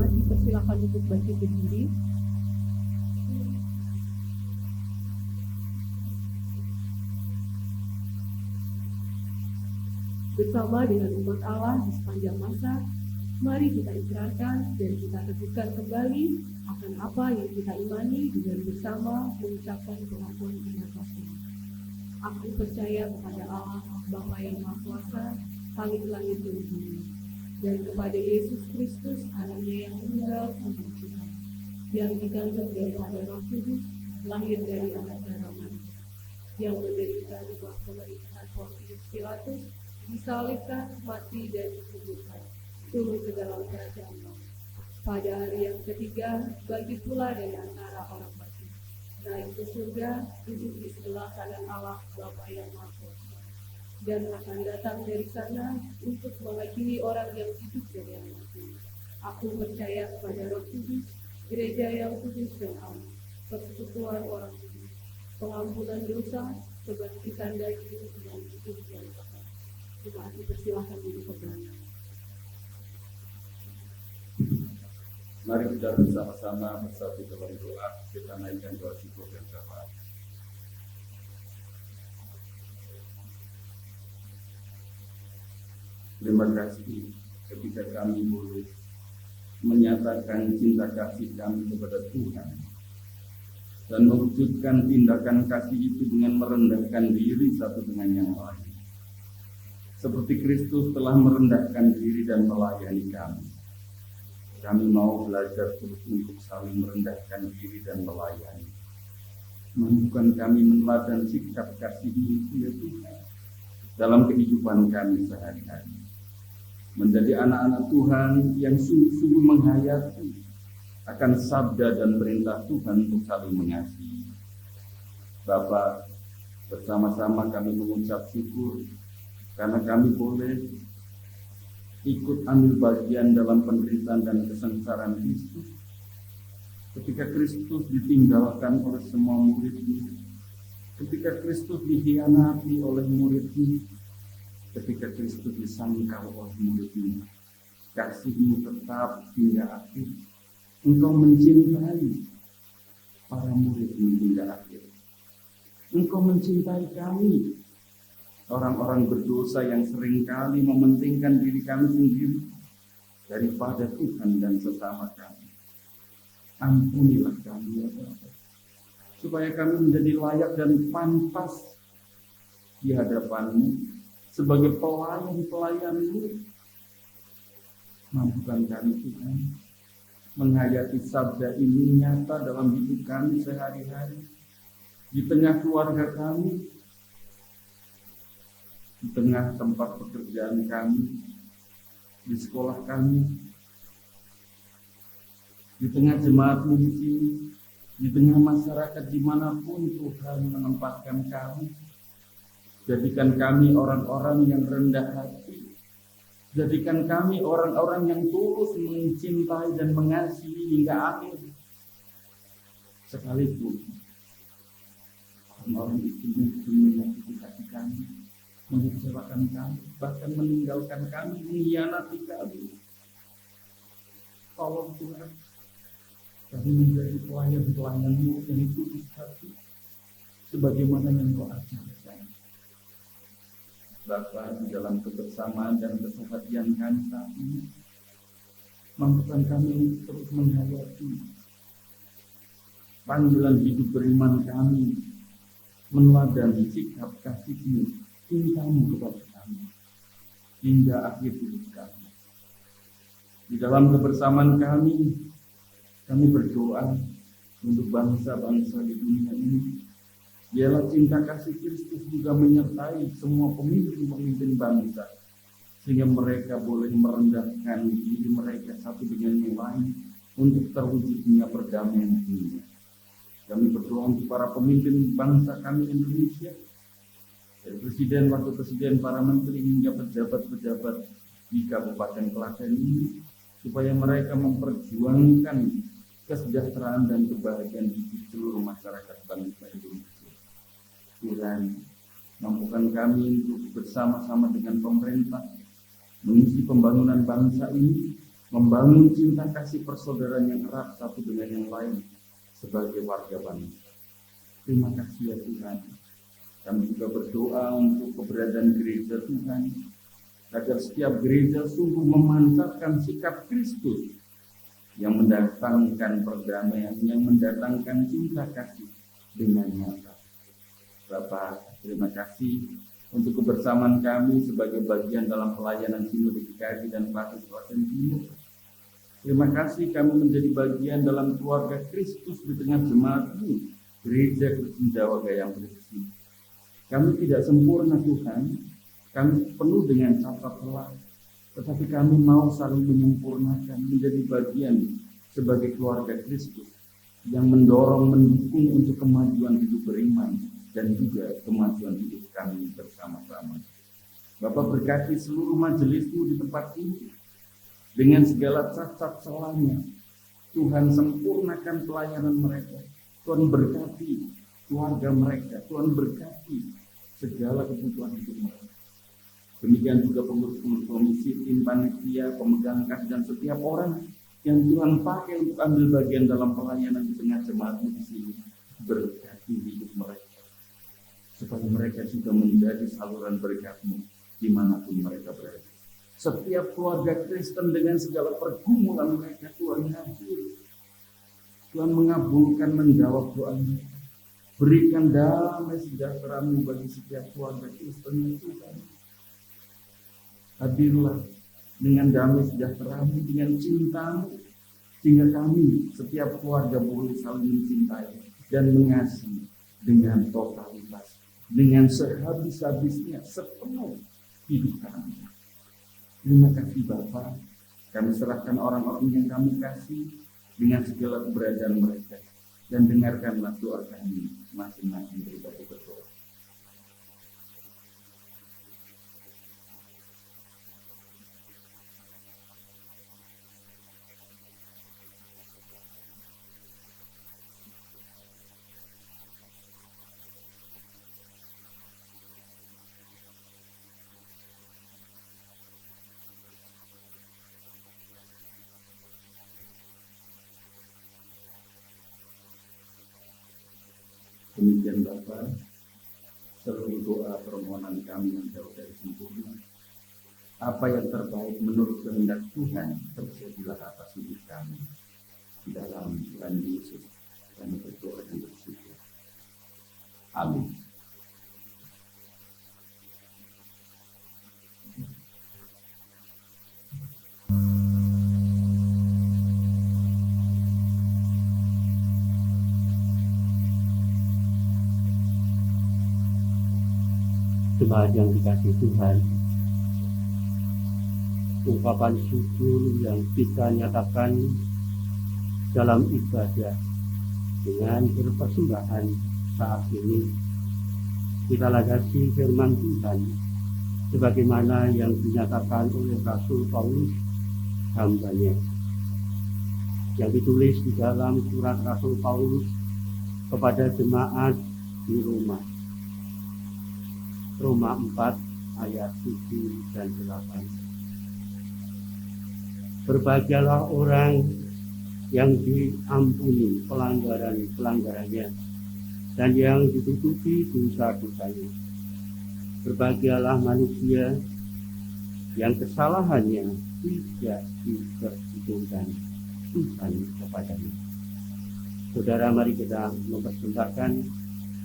Speaker 2: Dipersilakan untuk bangkit berdiri. Bersama dengan umat Allah di sepanjang masa, mari kita ikrarkan dan kita teguhkan kembali akan apa yang kita imani dengan bersama mengucapkan pengakuan kita kasih. Aku percaya kepada Allah, Bapa yang Maha Kuasa, Khalik langit dan bumi, dan kepada Yesus Kristus, Anaknya yang tunggal untuk Tuhan, yang dikandung daripada Roh Kudus, lahir dari anak darah manusia, yang menderita di bawah pemerintahan Pontius Pilatus, disalibkan, mati dan dikuburkan, turun ke dalam kerajaan Allah. Pada hari yang ketiga, bangkit pula dari antara orang mati, naik ke surga, duduk di sebelah kanan Allah Bapa yang Maha Kuasa, dan akan datang dari sana untuk menghakimi orang yang hidup dan yang mati. Aku percaya kepada Roh Kudus, gereja yang kudus dan aman, persekutuan orang kudus, pengampunan dosa, kebangkitan dari dan hidup yang kekal. Jemaat dipersilakan duduk kembali.
Speaker 3: Mari kita bersama-sama bersatu dalam doa, kita naikkan doa syukur dan syafaat. Terima kasih ketika kami boleh menyatakan cinta kasih kami kepada Tuhan dan mewujudkan tindakan kasih itu dengan merendahkan diri satu dengan yang lain. Seperti Kristus telah merendahkan diri dan melayani kami. Kami mau belajar terus untuk saling merendahkan diri dan melayani. Mampukan kami meneladani sikap kasih-Mu ya Tuhan dalam kehidupan kami sehari-hari. Menjadi anak-anak Tuhan yang sungguh-sungguh menghayati akan sabda dan perintah Tuhan untuk saling mengasihi. Bapa, bersama-sama kami mengucap syukur karena kami boleh ikut ambil bagian dalam penderitaan dan kesengsaraan Kristus. Ketika Kristus ditinggalkan oleh semua murid-Nya, ketika Kristus dikhianati oleh murid-Nya, ketika Kristus disangkal oleh murid-Nya, kasih-Mu tetap hingga akhir. Engkau mencintai para murid-Mu hingga akhir. Engkau mencintai kami, orang-orang berdosa yang seringkali mementingkan diri kami sendiri, daripada Tuhan dan sesama kami. Ampunilah kami ya Bapa, supaya kami menjadi layak dan pantas di hadapan-Mu sebagai pelayan-pelayan-Mu. Mampukan kami Tuhan menghayati sabda ini nyata dalam hidup kami sehari-hari, di tengah keluarga kami, di tengah tempat pekerjaan kami, di sekolah kami, di tengah jemaat-Mu di sini, di tengah masyarakat dimanapun Tuhan menempatkan kami. Jadikan kami orang-orang yang rendah hati. Jadikan kami orang-orang yang tulus mencintai dan mengasihi hingga akhir. Sekalipun orang-orang itu menyakiti hati kami, mengecewakan kami, bahkan meninggalkan kami, mengkhianati kami. Tolong Tuhan, kami menjadi pelayan-pelayan-Mu yang tulus hati, sebagaimana yang Kau ajarkan. Bapa, di dalam kebersamaan dan keseharian kami saat ini, mampukan kami terus menghayati panggilan hidup beriman kami, meneladani sikap kasih-Mu, cinta-Mu kepada kami, hingga akhir hidup kami. Di dalam kebersamaan kami berdoa untuk bangsa-bangsa di dunia ini. Biarlah cinta kasih Kristus juga menyertai semua pemimpin-pemimpin bangsa, sehingga mereka boleh merendahkan diri mereka satu dengan yang lain untuk terwujudnya perdamaian dunia. Kami berdoa untuk para pemimpin bangsa kami Indonesia, dari presiden, wakil presiden, para menteri hingga pejabat-pejabat di Kabupaten Klaten ini, supaya mereka memperjuangkan kesejahteraan dan kebahagiaan hidup seluruh masyarakat bangsa Indonesia. Tuhan, mampukan kami untuk bersama-sama dengan pemerintah mengisi pembangunan bangsa ini, membangun cinta kasih persaudaraan yang erat satu dengan yang lain sebagai warga bangsa. Terima kasih ya Tuhan. Kami juga berdoa untuk keberadaan gereja Tuhan, agar setiap gereja sungguh memancarkan sikap Kristus yang mendatangkan perdamaian, yang mendatangkan cinta kasih dengan nyata. Bapak, terima kasih untuk kebersamaan kami sebagai bagian dalam pelayanan Sinode GKI dan Klaten Timur. Terima kasih kami menjadi bagian dalam keluarga Kristus di tengah jemaat-Mu, Gereja Kristen Jawa Gayam Bersih. Kami tidak sempurna Tuhan, kami penuh dengan cacat celah, tetapi kami mau saling menyempurnakan, menjadi bagian sebagai keluarga Kristus yang mendorong, mendukung untuk kemajuan hidup beriman dan juga kemajuan hidup kami bersama-sama. Bapak berkati seluruh majelis-Mu di tempat ini dengan segala cacat celahnya. Tuhan sempurnakan pelayanan mereka. Tuhan berkati keluarga mereka. Tuhan berkati segala kebutuhan hidup mereka. Demikian juga pengurus-pengurus komisi, tim panitia, pemegang kas, dan setiap orang yang Tuhan pakai untuk ambil bagian dalam pelayanan di tengah jemaat-Mu di sini. Berkati hidup mereka, supaya mereka juga menjadi saluran berkat-Mu dimanapun mereka berada. Setiap keluarga Kristen dengan segala pergumulan mereka, Tuhan hadir. Tuhan mengabulkan, menjawab doa mereka. Berikan damai sejahtera-Mu bagi setiap keluarga Kristen yang Tuhan. Hadirlah dengan damai sejahtera-Mu, dengan cinta-Mu, sehingga kami, setiap keluarga boleh saling mencintai dan mengasihi dengan totalitas, dengan sehabis-habisnya, sepenuh hidup kami. Terima kasih Bapa. Kami serahkan orang-orang yang kami kasih dengan segala keberadaan mereka, dan dengarkanlah doa kami masing-masing pribadi berdoa. Demikian Bapa, seluruh doa permohonan kami yang jauh dari sempurna, apa yang terbaik menurut kehendak Tuhan terjadilah atas hidup kami. Di dalam Tuhan Yesus kami berdoa dan bersyukur. Amin.
Speaker 4: Jemaat yang dikasihi Tuhan, ungkapan syukur yang kita nyatakan dalam ibadah dengan berpersembahan saat ini, kita landasi firman Tuhan sebagaimana yang dinyatakan oleh Rasul Paulus hambanya, yang ditulis di dalam surat Rasul Paulus kepada jemaat di Roma 4 ayat 7 dan 8. Berbahagialah orang yang diampuni pelanggarannya dan yang ditutupi dosa-dosanya. Berbahagialah manusia yang kesalahannya tidak diperhitungkan Tuhan kepadanya. Saudara, mari kita mempersembahkan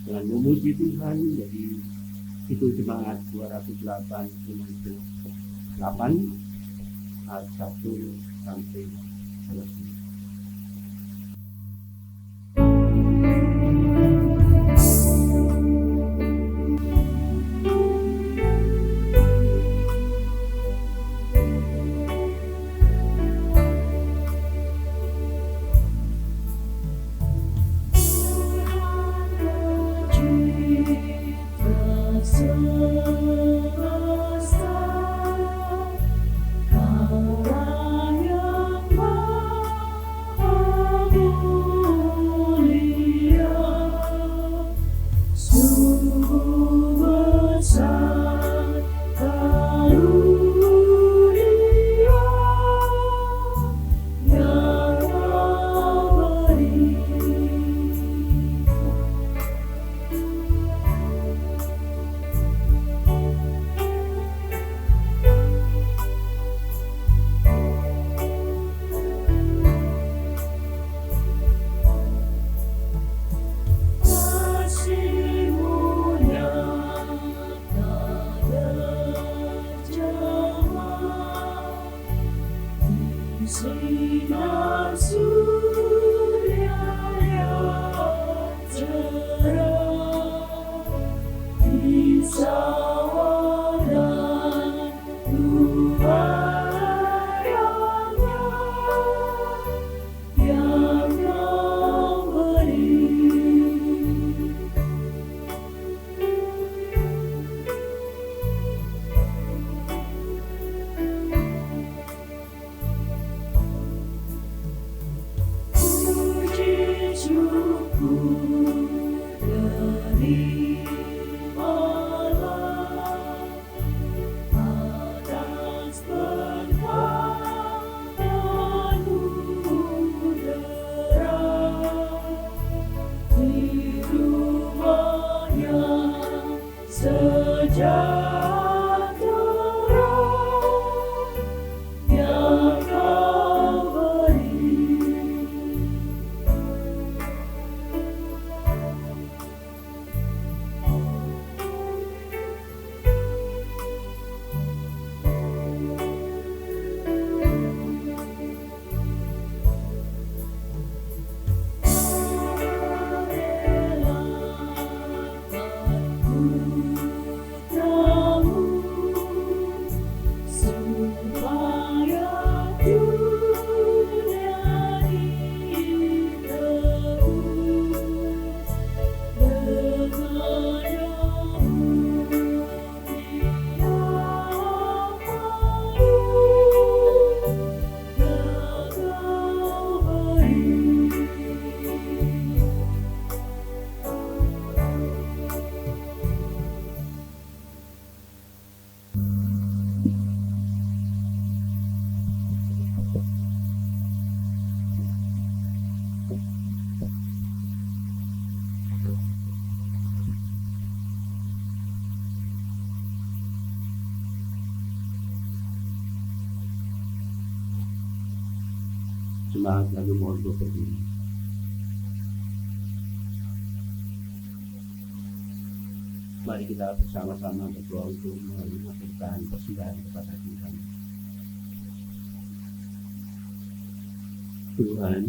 Speaker 4: dengan memuji Tuhan dari itu jemaat 208 ayat 1 sampai 11.
Speaker 5: Sinar surya yang cerah di sawaran luarnya yang Kau beri.
Speaker 4: jemaat lalu mohon berdiri. Mari kita bersama-sama berdoa untuk mengaturkan persembahan kepada Tuhan. Tuhan,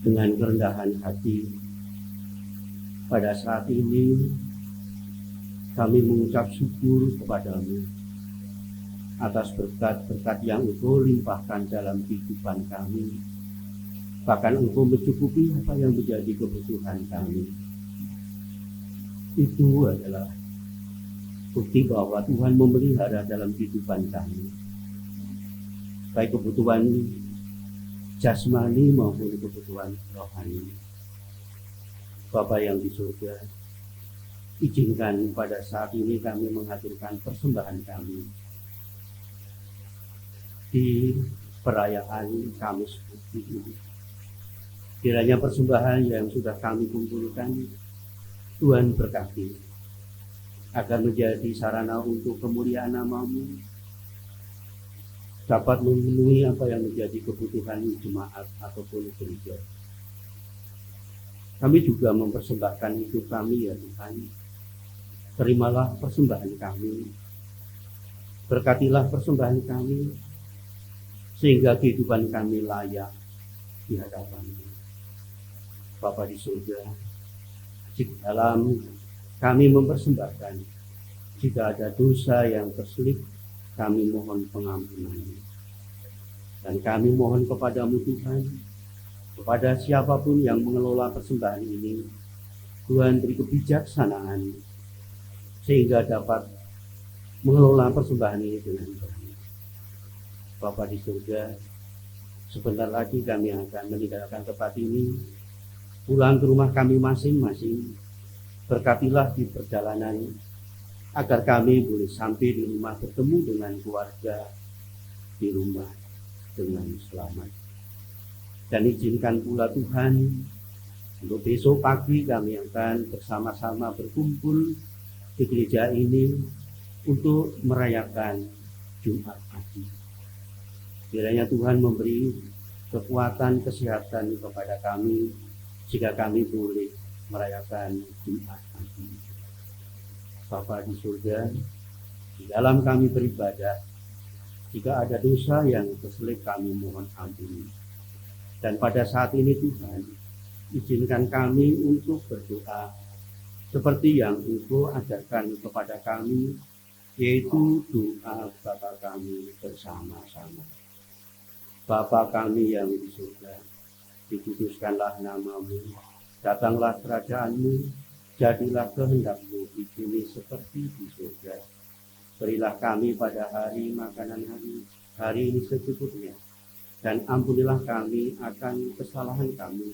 Speaker 4: dengan kerendahan hati, pada saat ini kami mengucap syukur kepadamu atas berkat-berkat yang Engkau limpahkan dalam kehidupan kami. Bahkan Engkau mencukupi apa yang menjadi kebutuhan kami. Itu adalah bukti bahwa Tuhan memelihara dalam kehidupan kami. Baik kebutuhan jasmani maupun kebutuhan rohani. Bapa yang di surga, izinkan pada saat ini kami menghaturkan persembahan kami di perayaan Kamis Putih ini. Kiranya persembahan yang sudah kami kumpulkan Tuhan berkati agar menjadi sarana untuk kemuliaan nama-Mu, dapat memenuhi apa yang menjadi kebutuhan jemaat ataupun gereja. Kami juga mempersembahkan hidup kami ya Tuhan. Terimalah persembahan kami, berkatilah persembahan kami, sehingga kehidupan kami layak di hadapan-Mu. Bapa di surga, jika dalam kami mempersembahkan, jika ada dosa yang terselip, kami mohon pengampunan. Dan kami mohon kepadamu Tuhan, kepada siapapun yang mengelola persembahan ini, Tuhan beri kebijaksanaan, sehingga dapat mengelola persembahan ini dengan baik. Bapa di surga, sebentar lagi kami akan meninggalkan tempat ini, pulang ke rumah kami masing-masing. Berkatilah di perjalanan, agar kami boleh sampai di rumah bertemu dengan keluarga di rumah dengan selamat. Dan izinkan pula Tuhan, untuk besok pagi kami akan bersama-sama berkumpul di gereja ini untuk merayakan Jumat Pagi. Kiranya Tuhan memberi kekuatan kesehatan kepada kami, jika kami boleh merayakan Jumat Pagi. Bapa di surga, di dalam kami beribadah, jika ada dosa yang terselip kami mohon ampuni. Dan pada saat ini Tuhan, izinkan kami untuk berdoa seperti yang Engkau ajarkan kepada kami, yaitu doa Bapa kami bersama-sama. Bapa kami yang di surga, dikuduskanlah nama-Mu, datanglah kerajaan-Mu, jadilah kehendak-Mu di bumi seperti di surga. Berilah kami pada hari makanan hari ini secukupnya, dan ampunilah kami akan kesalahan kami,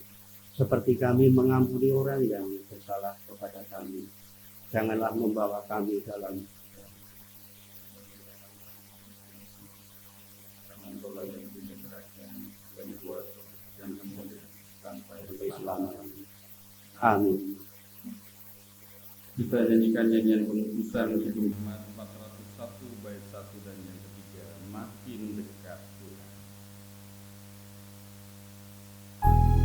Speaker 4: seperti kami mengampuni orang yang bersalah kepada kami. Janganlah membawa kami dalam keselamatan. Amin.
Speaker 3: Kita nyanyikan nyanyian pengutusan untuk Jemaat 401 bait 1 dan yang ketiga, makin dekat Tuhan.
Speaker 5: Tuhan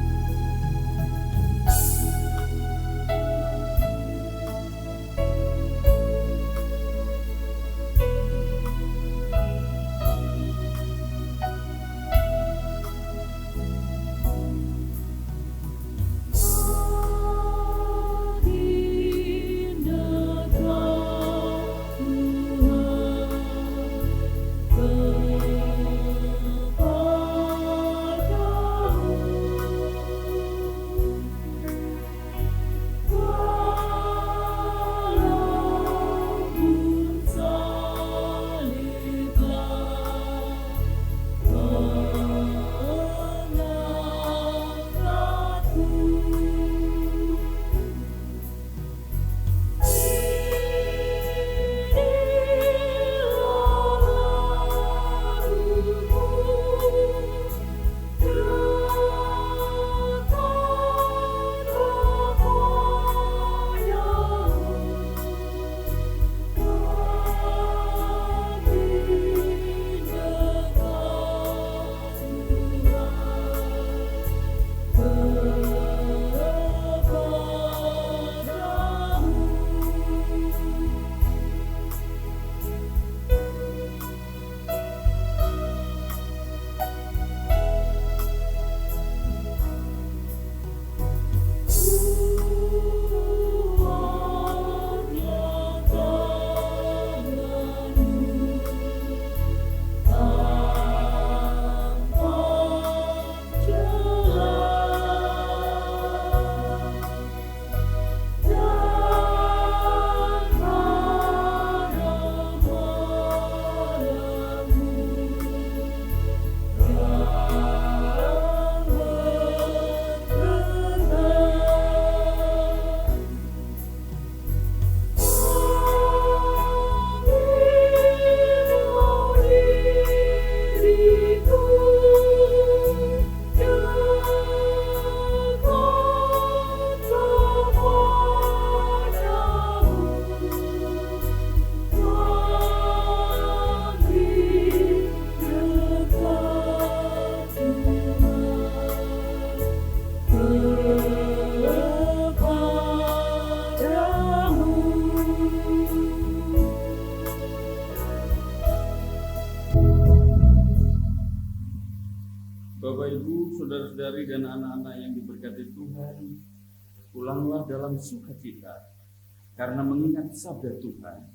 Speaker 3: pulanglah dalam sukacita, karena mengingat sabda Tuhan,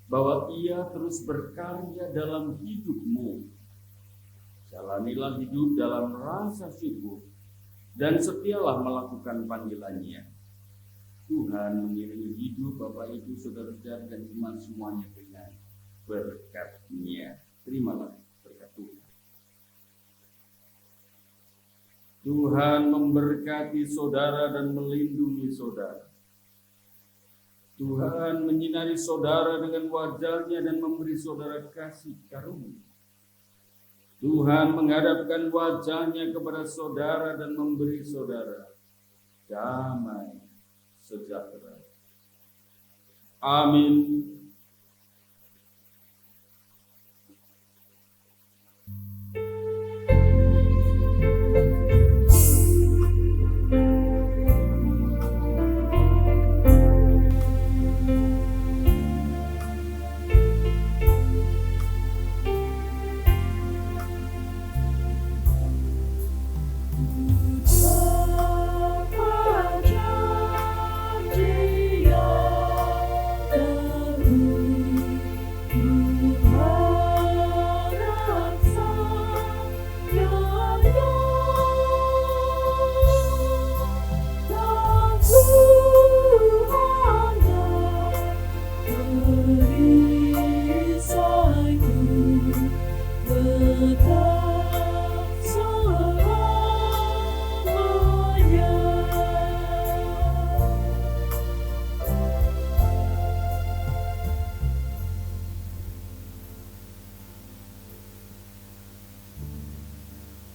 Speaker 3: bahwa Ia terus berkarya dalam hidupmu. Jalanilah hidup dalam rasa syukur, dan setialah melakukan panggilannya. Tuhan mengiringi hidup Bapak Ibu Saudara-saudara dan jemaat semuanya dengan berkat-Nya. Terimalah berkat Tuhan. Tuhan memberkati saudara dan melindungi saudara. Tuhan menyinari saudara dengan wajah-Nya dan memberi saudara kasih karunia. Tuhan menghadapkan wajah-Nya kepada saudara dan memberi saudara damai sejahtera. Amin.